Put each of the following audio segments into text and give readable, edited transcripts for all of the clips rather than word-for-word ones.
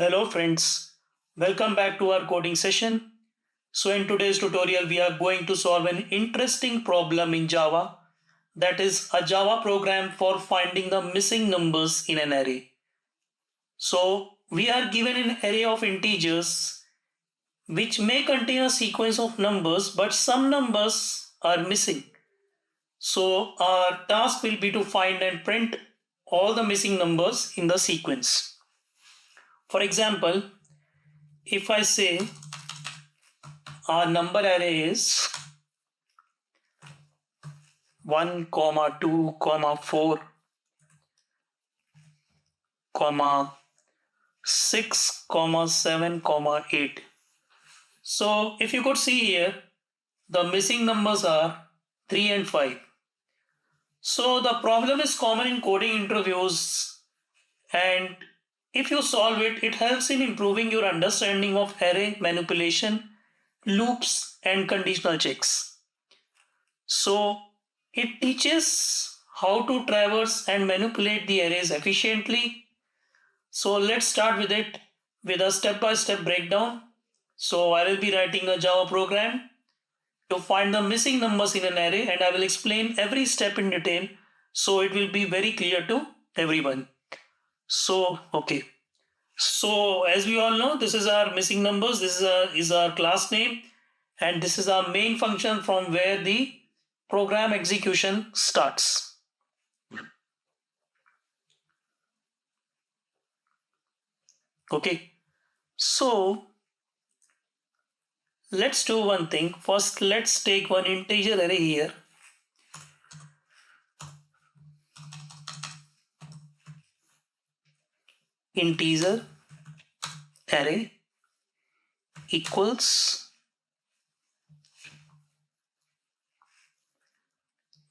Hello friends, welcome back to our coding session. So in today's tutorial we are going to solve an interesting problem in Java, that is a Java program for finding the missing numbers in an array. So we are given an array of integers which may contain a sequence of numbers, but some numbers are missing. So our task will be to find and print all the missing numbers in the sequence. For example, if I say our number array is 1, 2, 4, 6, 7, 8. So if you could see here, the missing numbers are 3 and 5. So the problem is common in coding interviews, and if you solve it, it helps in improving your understanding of array manipulation, loops and conditional checks. So it teaches how to traverse and manipulate the arrays efficiently. So let's start with it with a step-by-step breakdown. So I will be writing a Java program to find the missing numbers in an array, and I will explain every step in detail so it will be very clear to everyone. So as we all know, this is our missing numbers, this is our class name, and this is our main function from where the program execution starts. Okay, so let's do one thing. First, let's take one integer array here. Integer array equals,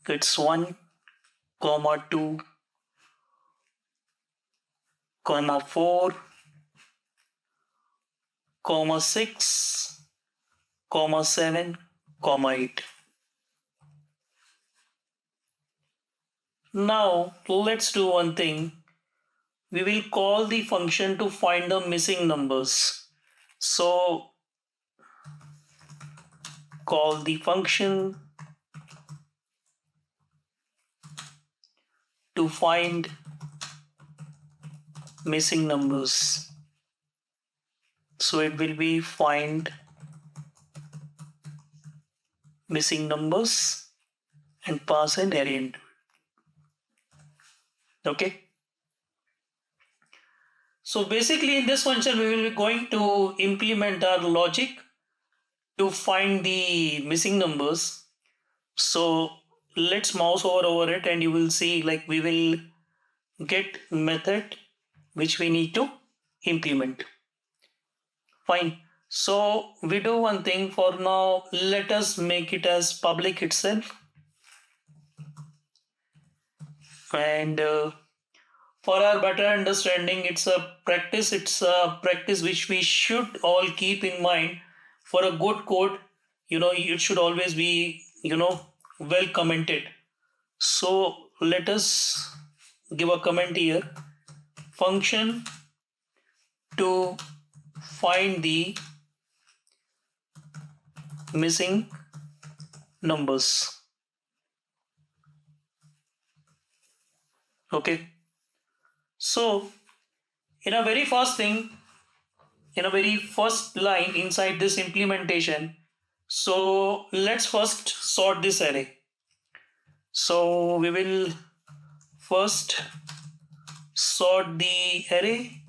it's 1, 2, 4, 6, 7, 8. Now let's do one thing. We will call the function to find the missing numbers. So call the function to find missing numbers. So it will be find missing numbers and pass an array into it. Okay. So basically in this function we will be going to implement our logic to find the missing numbers. So let's mouse over it and you will see, like, we will get method which we need to implement. Fine. So we do one thing for now. Let us make it as public itself. And for our better understanding, it's a practice which we should all keep in mind. For a good code, it should always be, well commented. So let us give a comment here. Function to find the missing numbers. Okay. So in a very first line inside this implementation, so let's first sort this array. So we will first sort the array.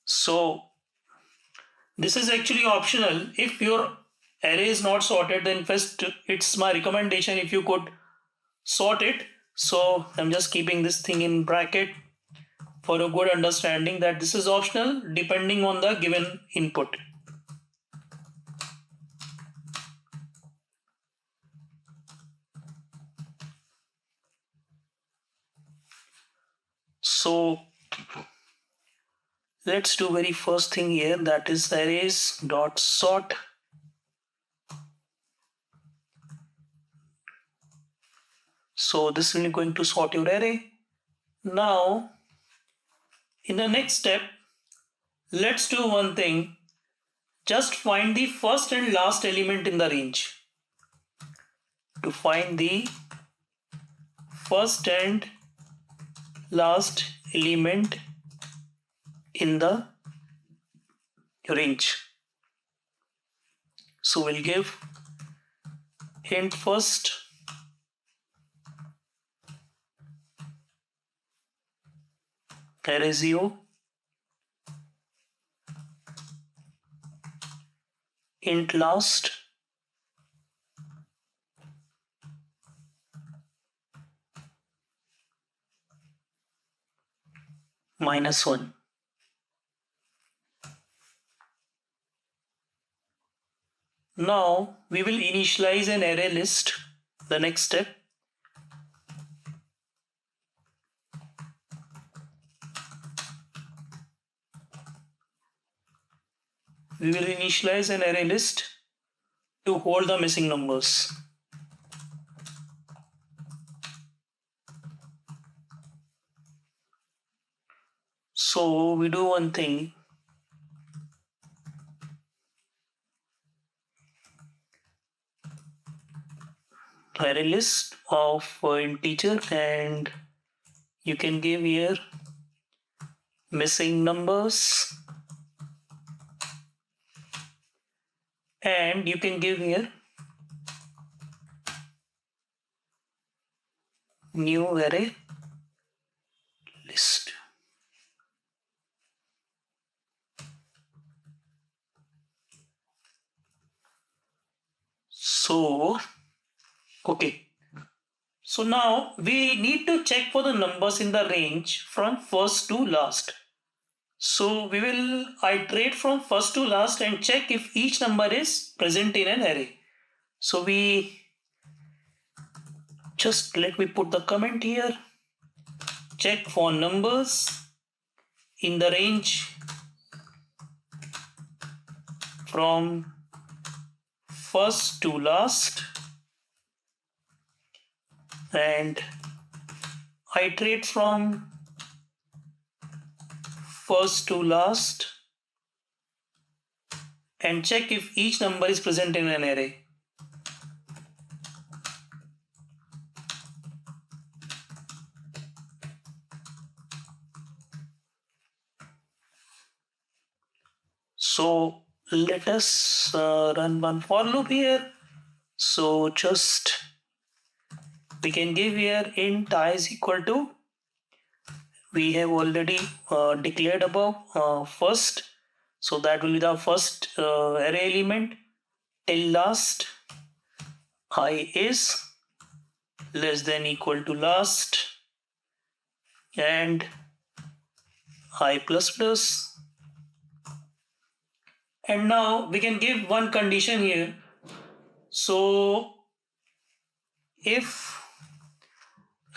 So this is actually optional. If your array is not sorted, then first it's my recommendation if you could sort it. So I'm just keeping this thing in bracket for a good understanding that this is optional depending on the given input. So let's do very first thing here, that is arrays dot sort. So this is going to sort your array. Now in the next step, Let's do one thing. Just find the first and last element in the range. To find the first and last element in the range. So we'll give int first array 0, int last -1. Now we will initialize an array list. The next step. We will initialize an array list to hold the missing numbers. So we do one thing. Array list of integer, and you can give here missing numbers, and you can give here new array list. So okay, so now we need to check for the numbers in the range from first to last. So we will iterate from first to last and check if each number is present in an array. So we just let me put the comment here. Check for numbers in the range from first to last and iterate from first to last and check if each number is present in an array. So let us run one for loop here. So just we can give here int I is equal to, we have already declared above first, so that will be the first array element till last. I is less than equal to last and I plus plus. And now we can give one condition here. So if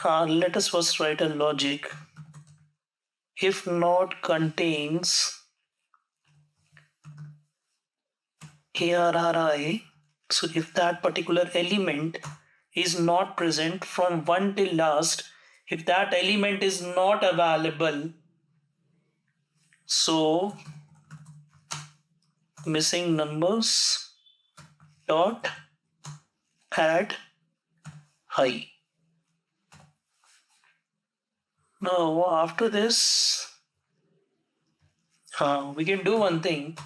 let us first write a logic. If node contains ARRI, so if that particular element is not present from 1 till last, if that element is not available, so missing numbers dot add high. Now after this, we can do one thing.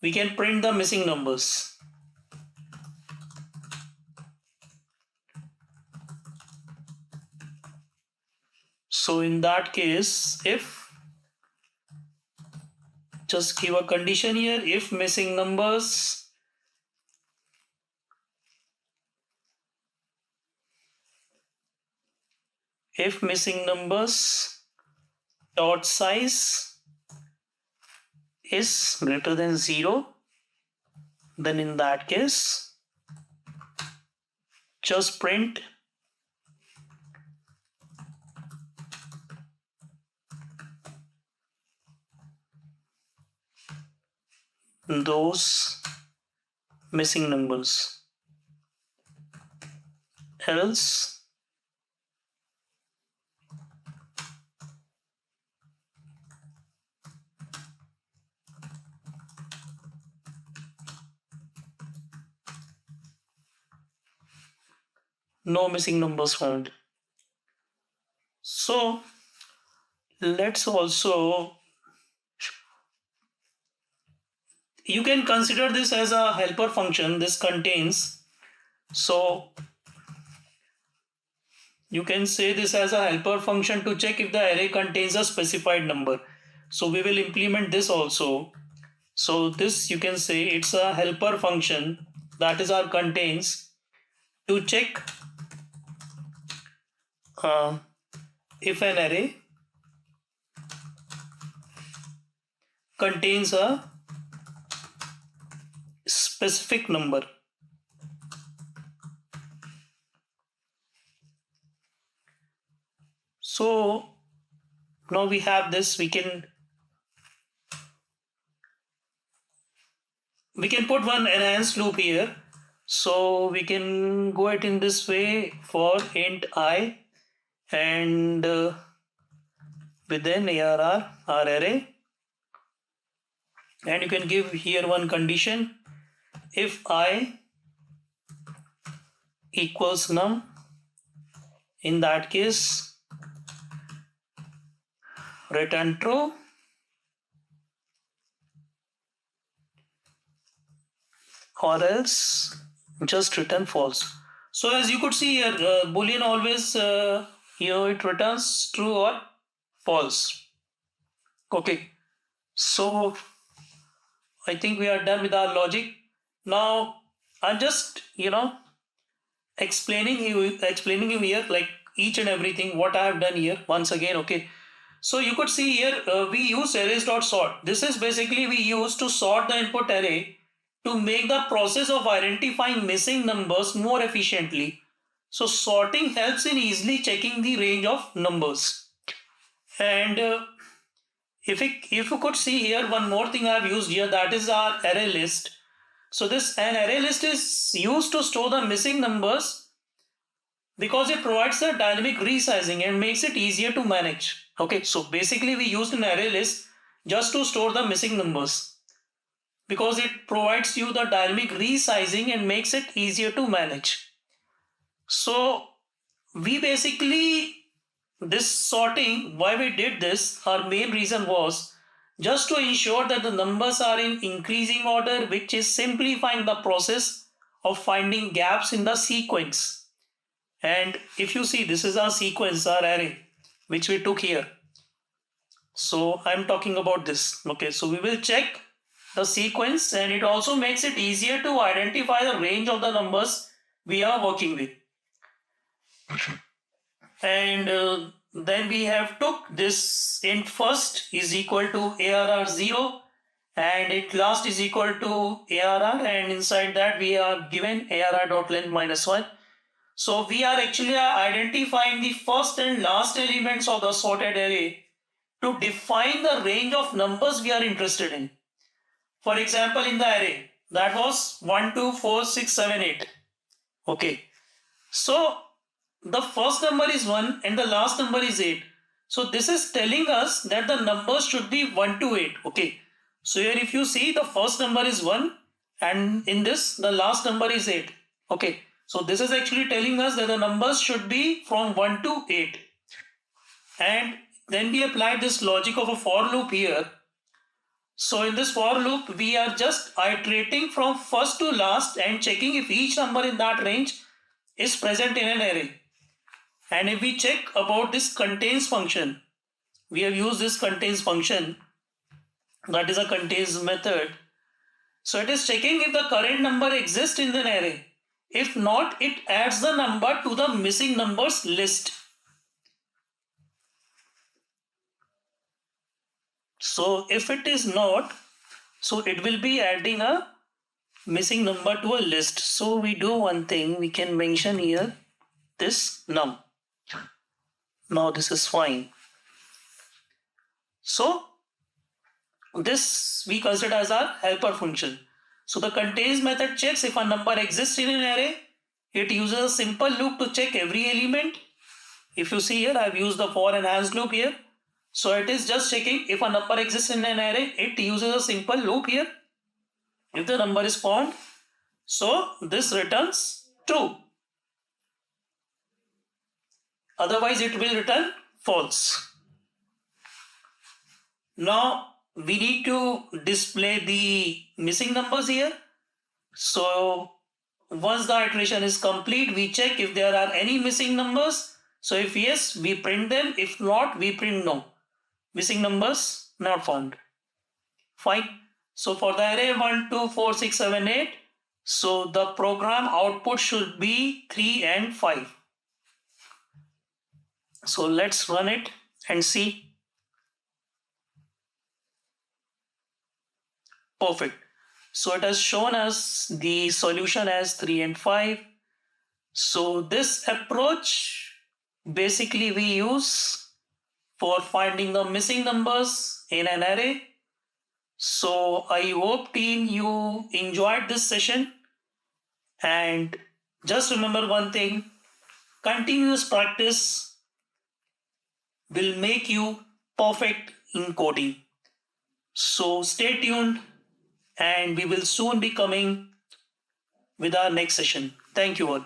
We can print the missing numbers. So in that case, if just give a condition here, if missing numbers dot size is greater than 0, then in that case just print those missing numbers, else no missing numbers found. So let's also, you can consider this as a helper function. This contains, so you can say this as a helper function to check if the array contains a specified number. So we will implement this also. So this, you can say it's a helper function that is our contains to check if an array contains a specific number. So now we have this, we can put one enhanced loop here. So we can go it in this way for int I and within ARR our array, and you can give here one condition: if I equals num, in that case return true, or else just return false. So as you could see here, boolean always here it returns true or false. Okay, so I think we are done with our logic. Now I'm just explaining you here like each and everything what I have done here once again. Okay, so you could see here we use arrays.sort. This is basically we use to sort the input array to make the process of identifying missing numbers more efficiently. So sorting helps in easily checking the range of numbers. And if you could see here, one more thing I have used here, that is our array list. So an array list is used to store the missing numbers because it provides a dynamic resizing and makes it easier to manage. Okay, so basically we used an array list just to store the missing numbers, because it provides you the dynamic resizing and makes it easier to manage. So we basically, this sorting, why we did this, our main reason was just to ensure that the numbers are in increasing order, which is simplifying the process of finding gaps in the sequence. And if you see, this is our sequence, our array, which we took here. So I'm talking about this. Okay, so we will check the sequence, and it also makes it easier to identify the range of the numbers we are working with. And then we have took this int first is equal to ARR 0 and int last is equal to ARR, and inside that we are given ARR.length -1. So we are actually identifying the first and last elements of the sorted array to define the range of numbers we are interested in. For example, in the array, that was 1, 2, 4, 6, 7, 8. Okay. So the first number is 1 and the last number is 8. So this is telling us that the numbers should be 1 to 8. Okay. So here if you see, the first number is 1 and in this the last number is 8. Okay. So this is actually telling us that the numbers should be from 1 to 8. And then we apply this logic of a for loop here. So in this for loop, we are just iterating from first to last and checking if each number in that range is present in an array. And if we check about this contains function, we have used this contains function, that is a contains method. So it is checking if the current number exists in an array. If not, it adds the number to the missing numbers list. So if it is not, so it will be adding a missing number to a list. So we do one thing, we can mention here this num. Now this is fine. So this we consider as our helper function. So the contains method checks if a number exists in an array. It uses a simple loop to check every element. If you see here, I have used the for enhanced loop here. So it is just checking if a number exists in an array. It uses a simple loop here. If the number is found, so this returns true. Otherwise, it will return false. Now, we need to display the missing numbers here. So, once the iteration is complete, we check if there are any missing numbers. So, if yes, we print them. If not, we print no. Missing numbers not found. Fine. So, for the array 1, 2, 4, 6, 7, 8, so the program output should be 3 and 5. So, let's run it and see. Perfect. So it has shown us the solution as 3 and 5. So this approach basically we use for finding the missing numbers in an array. So I hope team you enjoyed this session, and just remember one thing, continuous practice will make you perfect in coding. So stay tuned, and we will soon be coming with our next session. Thank you all.